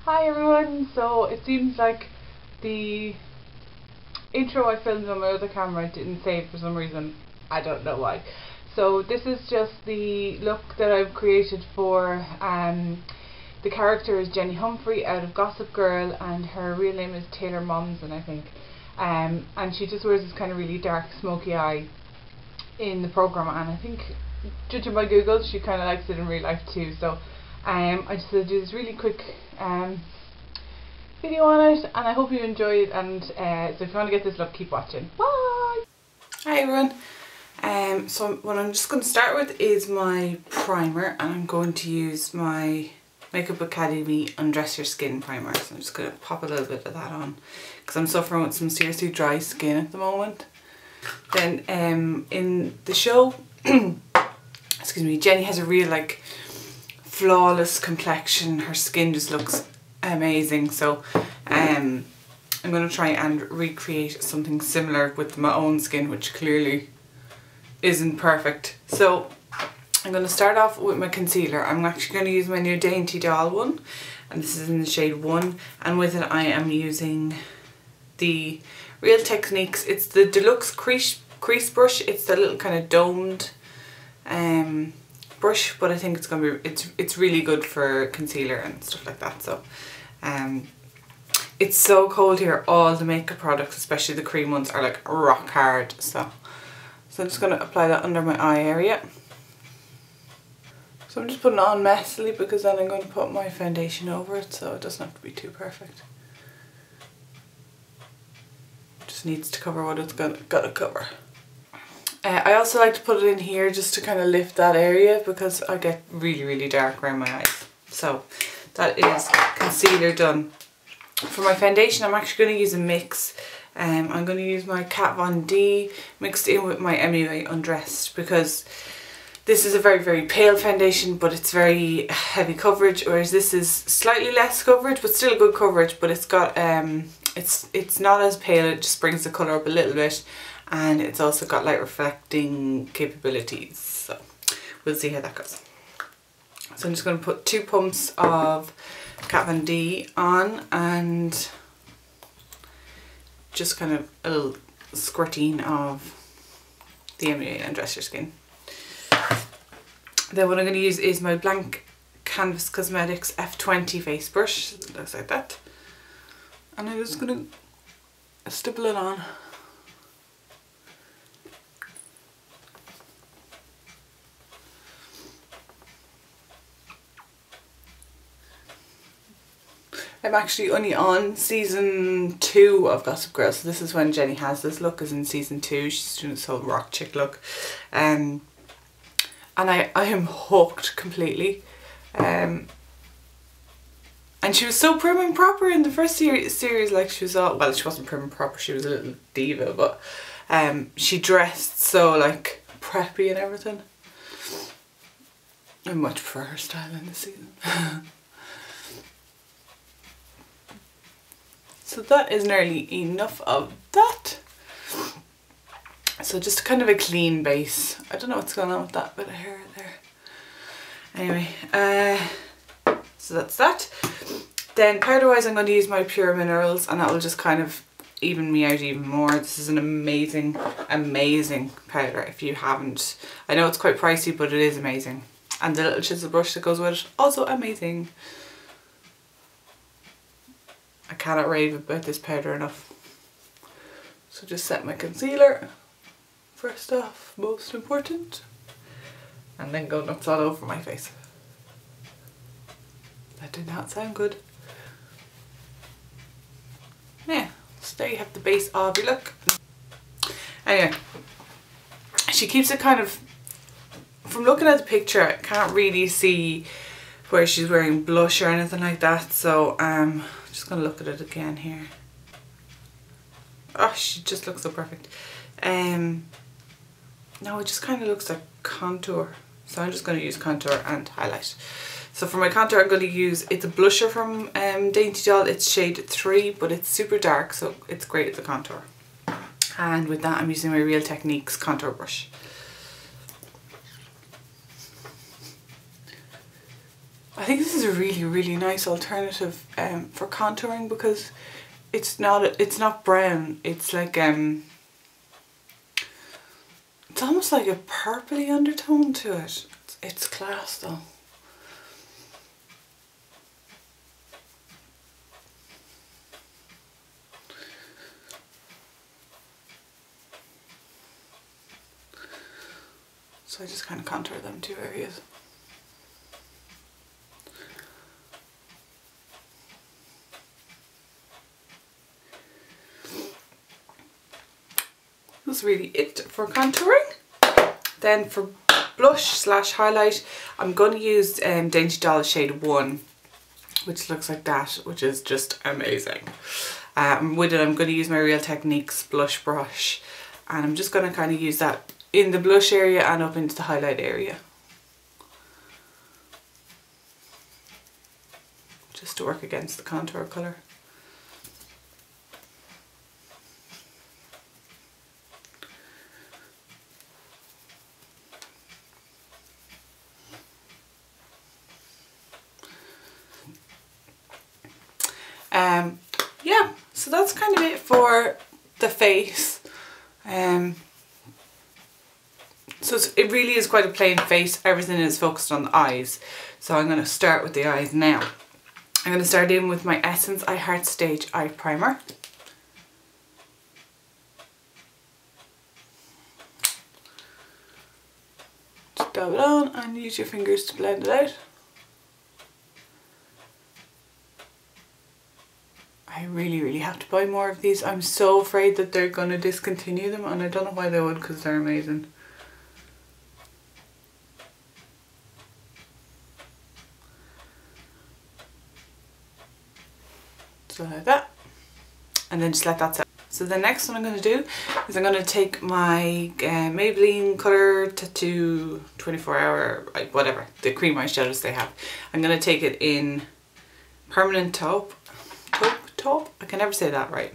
Hi everyone, so it seems like the intro I filmed on my other camera didn't save for some reason. I don't know why. So this is just the look that I've created for the character is Jenny Humphrey out of Gossip Girl, and her real name is Taylor Momsen, I think. And she just wears this kind of really dark smoky eye in the programme, and I think, judging by Google, she kind of likes it in real life too. So I just do this really quick video on it, and I hope you enjoy it, and so if you want to get this look, keep watching. Bye! Hi everyone. So what I'm just going to start with is my primer, and I'm going to use my Makeup Academy Undress Your Skin primer. So I'm just going to pop a little bit of that on because I'm suffering with some seriously dry skin at the moment. Then in the show, excuse me, Jenny has a real like flawless complexion. Her skin just looks amazing, so I'm going to try and recreate something similar with my own skin, which clearly isn't perfect. So I'm going to start off with my concealer. I'm actually going to use my new Dainty doll one, and this is in the shade 1, and with it I am using the Real Techniques. It's the Deluxe Crease brush. It's the little kind of domed brush, but I think it's gonna be it's really good for concealer and stuff like that. So it's so cold here. All the makeup products, especially the cream ones, are like rock hard. So I'm just gonna apply that under my eye area. So I'm just putting it on messily because then I'm going to put my foundation over it, so it doesn't have to be too perfect. Just needs to cover what it's gotta cover. I also like to put it in here just to kind of lift that area because I get really dark around my eyes. So that is concealer done. For my foundation, I'm actually going to use a mix. I'm going to use my Kat Von D mixed in with my MUA Undressed, because this is a very pale foundation, but it's very heavy coverage, whereas this is slightly less coverage but still good coverage, but it's got it's not as pale. It just brings the colour up a little bit, and it's also got light reflecting capabilities, so we'll see how that goes. So I'm just going to put 2 pumps of Kat Von D on, and just kind of a little squirting of the MUA Undress Your Skin. Then what I'm going to use is my blank Canvas Cosmetics F20 face brush. It looks like that. And I'm just going to stipple it on. I'm actually only on season 2 of Gossip Girl, so this is when Jenny has this look, is in season 2. She's doing this whole rock chick look. And I am hooked completely. And she was so prim and proper in the first series, like she was all, well, she wasn't prim and proper, she was a little diva, but she dressed so like preppy and everything. I much prefer her style in this season. So that is nearly enough of that. So just kind of a clean base. I don't know what's going on with that bit of hair there. Anyway, so that's that. Then powder wise, I'm going to use my Pure Minerals, and that will just kind of even me out even more. This is an amazing powder. If you haven't, I know it's quite pricey, but it is amazing. And the little chisel brush that goes with it, also amazing. I cannot rave about this powder enough. So just set my concealer first off, most important, and then go nuts all over my face. That did not sound good. Yeah, so there you have the base of your look. Anyway, she keeps it kind of, from looking at the picture I can't really see where she's wearing blush or anything like that, so I'm just going to look at it again here. Oh, she just looks so perfect. No, it just kind of looks like contour, so I'm just going to use contour and highlight. So for my contour, I'm going to use, it's a blusher from Dainty doll. It's shade 3, but it's super dark, so it's great as a contour. And with that, I'm using my Real Techniques contour brush. I think this is a really nice alternative for contouring because it's not brown. It's like it's almost like a purpley undertone to it. It's class though. So I just kind of contour them two areas. That's really it for contouring. Then for blush slash highlight, I'm going to use Dainty Doll shade 1, which looks like that, which is just amazing. With it, I'm going to use my Real Techniques blush brush, and I'm just going to kind of use that in the blush area and up into the highlight area, just to work against the contour colour. Yeah, so that's kind of it for the face. So it really is quite a plain face. Everything is focused on the eyes. So I'm going to start with the eyes now. I'm going to start in with my Essence I Heart Stage Eye Primer. Just dab it on and use your fingers to blend it out. I really have to buy more of these. I'm so afraid that they're going to discontinue them, and I don't know why they would, because they're amazing. So like that, and then just let that set. So the next one I'm going to do is I'm going to take my Maybelline Colour Tattoo 24 hour, like whatever, the cream eyeshadows they have. I'm going to take it in Permanent Taupe, I can never say that right,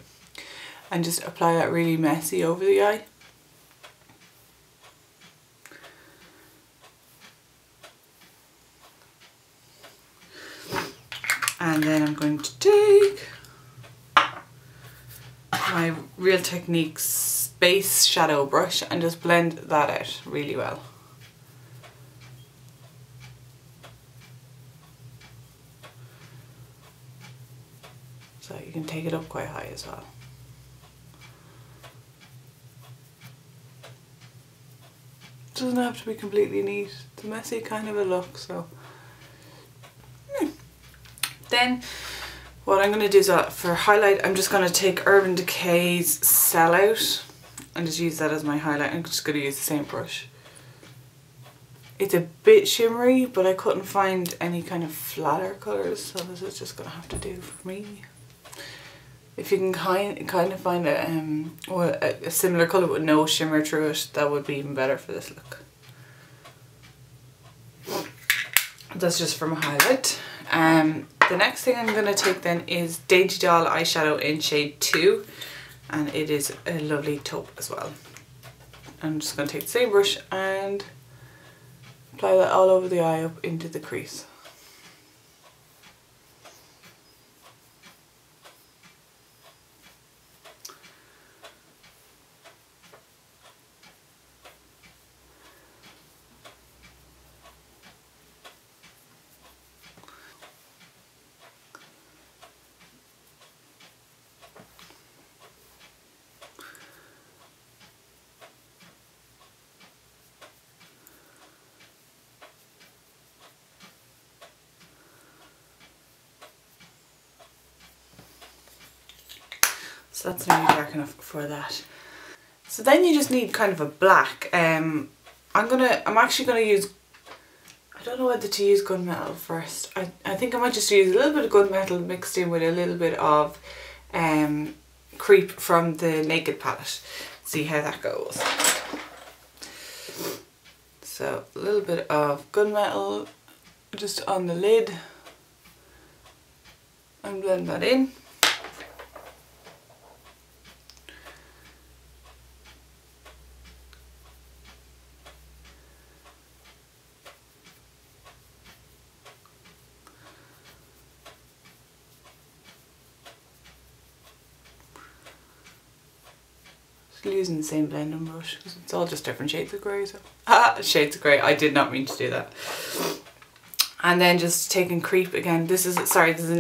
and just apply that really messy over the eye. And then I'm going to take my Real Techniques base shadow brush and just blend that out really well. So you can take it up quite high as well. Doesn't have to be completely neat. It's a messy kind of a look, so. Then what I'm going to do is for highlight, I'm just going to take Urban Decay's Sellout and just use that as my highlight. I'm just going to use the same brush. It's a bit shimmery, but I couldn't find any kind of flatter colours, so this is just going to have to do for me. If you can kind of find a similar colour with no shimmer through it, that would be even better for this look. That's just for my highlight. The next thing I'm going to take then is Dainty Doll eyeshadow in shade 2, and it is a lovely taupe as well. I'm just going to take the same brush and apply that all over the eye up into the crease. So that's nearly dark enough for that. So then you just need kind of a black. I'm actually gonna use, I don't know whether to use gunmetal first. I think I might just use a little bit of gunmetal mixed in with a little bit of Creep from the Naked palette. See how that goes. So a little bit of gunmetal just on the lid and blend that in. Still using the same blending brush because it's all just different shades of grey. So. Shades of grey. I did not mean to do that. And then just taking Creep again. This is an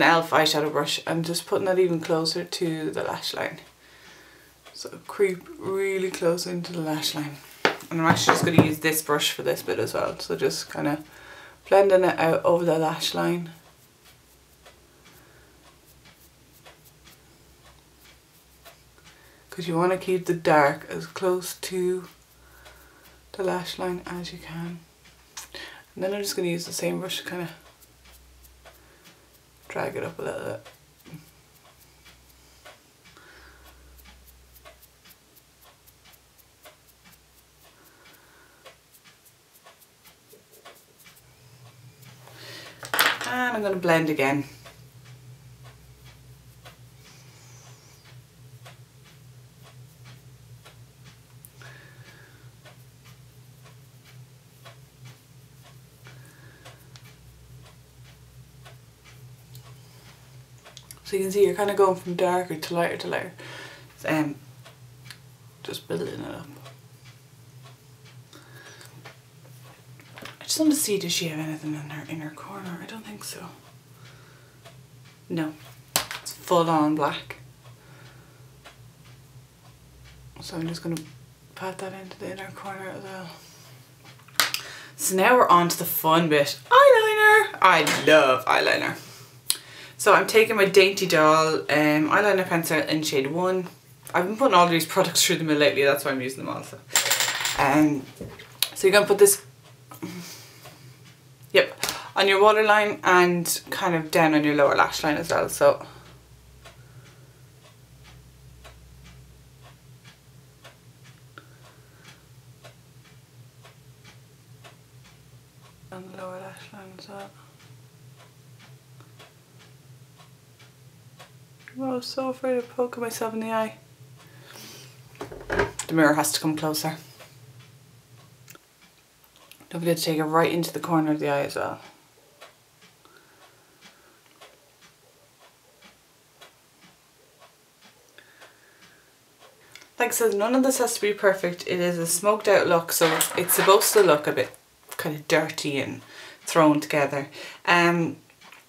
e.l.f. eyeshadow brush. I'm just putting that even closer to the lash line. So Creep really close into the lash line. And I'm actually just going to use this brush for this bit as well. So just kind of blending it out over the lash line. Because you want to keep the dark as close to the lash line as you can. And then I'm just going to use the same brush to kind of drag it up a little bit. And I'm going to blend again. So you can see you're kind of going from darker to lighter to lighter. Just building it up. I just want to see, does she have anything in her inner corner? I don't think so. No, it's full on black. So I'm just going to pat that into the inner corner as well. So now we're on to the fun bit. Eyeliner! I love eyeliner. So I'm taking my Dainty Doll eyeliner pencil in shade 1. I've been putting all these products through the mill lately, that's why I'm using them also. So you're going to put this, yep, on your waterline and kind of down on your lower lash line as well. So on the lower lash line as well. Oh, I'm so afraid of poking myself in the eye. The mirror has to come closer. Don't forget to take it right into the corner of the eye as well. Like I said, none of this has to be perfect. It is a smoked out look, so it's supposed to look a bit kind of dirty and thrown together. I'm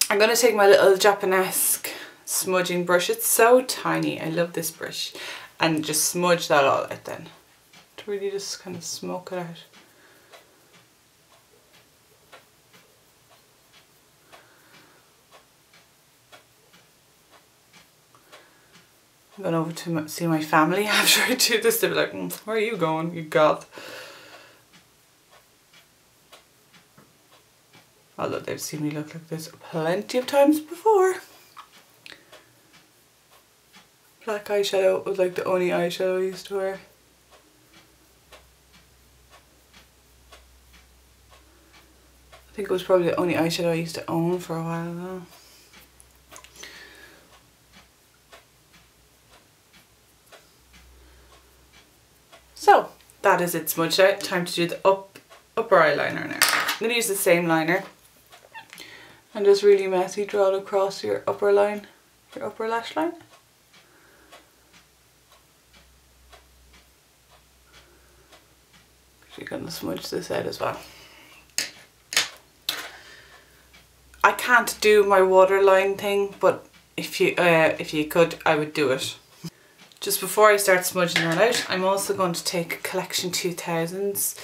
going to take my little Japanesque smudging brush. It's so tiny. I love this brush. And just smudge that all out then. To really just kind of smoke it out. I'm going over to see my family after I do this. They'll be like, where are you going, you goth? Although they've seen me look like this plenty of times before. Black eyeshadow was like the only eyeshadow I used to wear. I think it was probably the only eyeshadow I used to own for a while now. So that is it smudged out. Time to do the upper eyeliner now. I'm going to use the same liner and just really messy draw it across your upper line, your upper lash line. You're going to smudge this out as well. I can't do my waterline thing, but if you could, I would do it. Just before I start smudging that out, I'm also going to take Collection 2000's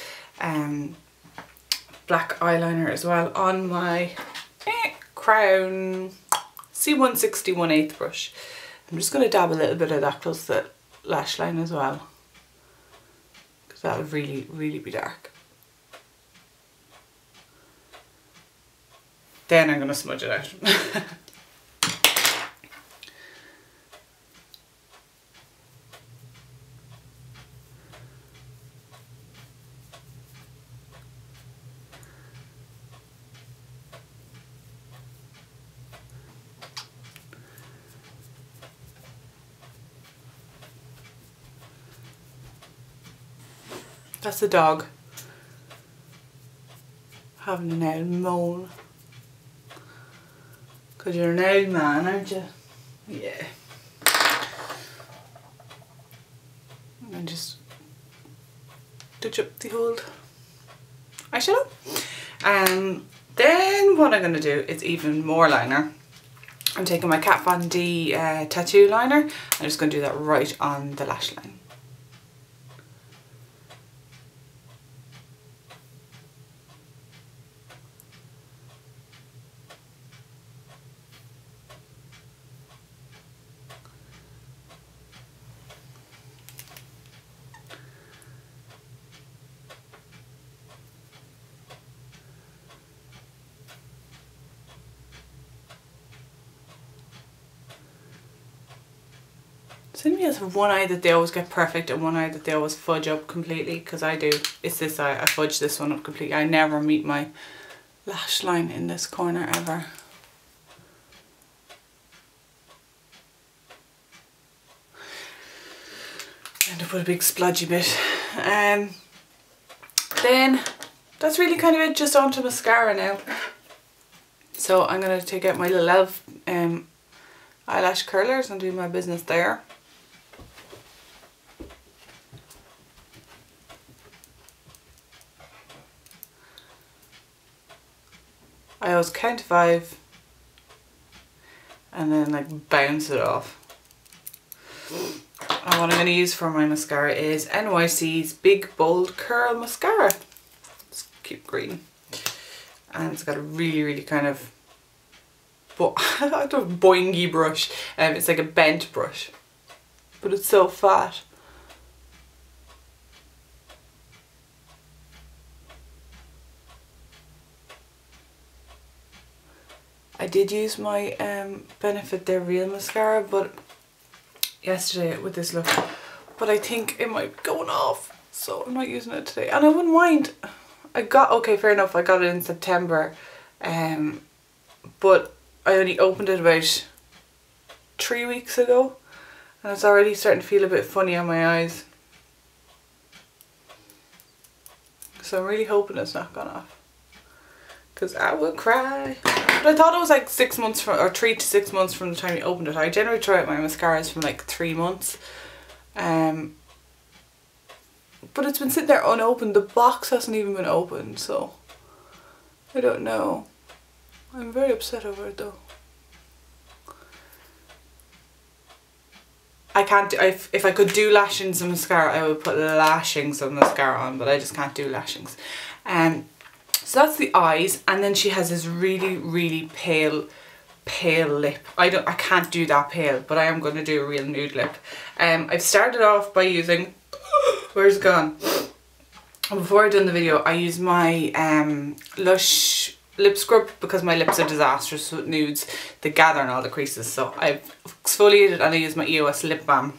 black eyeliner as well on my Crown C160 1/8 brush. I'm just going to dab a little bit of that close to the lash line as well. That'll really be dark. Then I'm going to smudge it out. That's the dog having an old moan. Because you're an old man, aren't you? Yeah. And just touch up the old eyeshadow. Then what I'm going to do is even more liner. I'm taking my Kat Von D tattoo liner. I'm just going to do that right on the lash line. Somebody has one eye that they always get perfect and one eye that they always fudge up completely, because I do. It's this eye, I fudge this one up completely. I never meet my lash line in this corner ever. End up with a big splodgy bit. Then that's really kind of it, just onto mascara now. So I'm going to take out my little elf eyelash curlers and do my business there. I always count 5 and then like bounce it off. And what I'm going to use for my mascara is NYC's Big Bold Curl Mascara. It's cute green. And it's got a really kind of, I don't know, boingy brush. It's like a bent brush, but it's so fat. I did use my Benefit They're Real mascara, but yesterday with this look, but I think it might be going off, so I'm not using it today. And I wouldn't mind. Okay, fair enough, I got it in September, but I only opened it about 3 weeks ago, and it's already starting to feel a bit funny on my eyes. So I'm really hoping it's not gone off, because I will cry. But I thought it was like 6 months from, or 3 to 6 months from the time you opened it. I generally try out my mascaras from like 3 months. But it's been sitting there unopened. The box hasn't even been opened, so I don't know. I'm very upset over it though. I can't do, if I could do lashings and mascara, I would put lashings of mascara on, but I just can't do lashings. So that's the eyes, and then she has this really pale lip. I can't do that pale, but I am going to do a real nude lip. I've started off by using, where's it gone? Before I done the video, I used my Lush lip scrub, because my lips are disastrous with nudes. They gather in all the creases, so I've exfoliated and I use my EOS lip balm,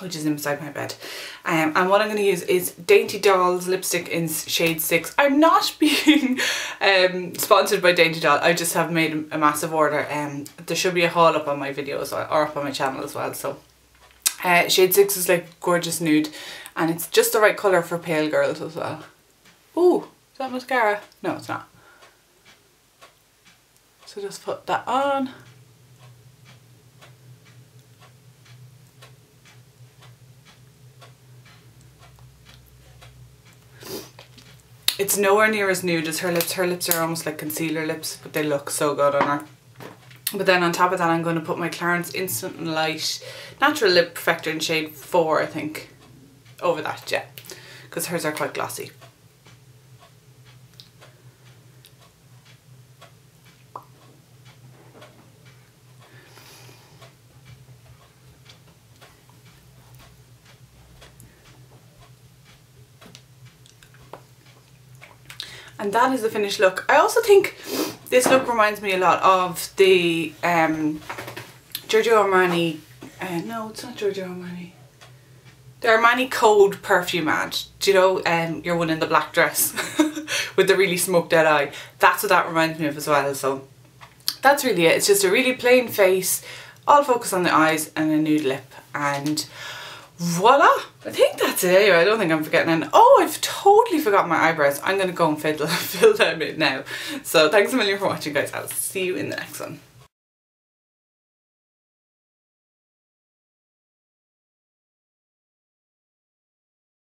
which is inside my bed. And what I'm going to use is Dainty Doll's lipstick in shade 6. I'm not being sponsored by Dainty Doll, I just have made a massive order. There should be a haul up on my videos or up on my channel as well. So shade 6 is like gorgeous nude, and it's just the right colour for pale girls as well. Ooh, is that mascara? No, it's not. So just put that on. It's nowhere near as nude as her lips. Her lips are almost like concealer lips, but they look so good on her. But then on top of that, I'm going to put my Clarins Instant and Light Natural Lip Perfector in shade 4, I think, over that, yeah, because hers are quite glossy. And that is the finished look. I also think this look reminds me a lot of the Giorgio Armani, no, it's not Giorgio Armani, the Armani Code perfume ad. Do you know, your one in the black dress with the really smoked out eye? That's what that reminds me of as well. So that's really it. It's just a really plain face, all focus on the eyes and a nude lip, and voila! I think that's it anyway. I don't think I'm forgetting anything. Oh, I've totally forgotten my eyebrows. I'm going to go and fill them in now. So thanks a million for watching, guys. I'll see you in the next one.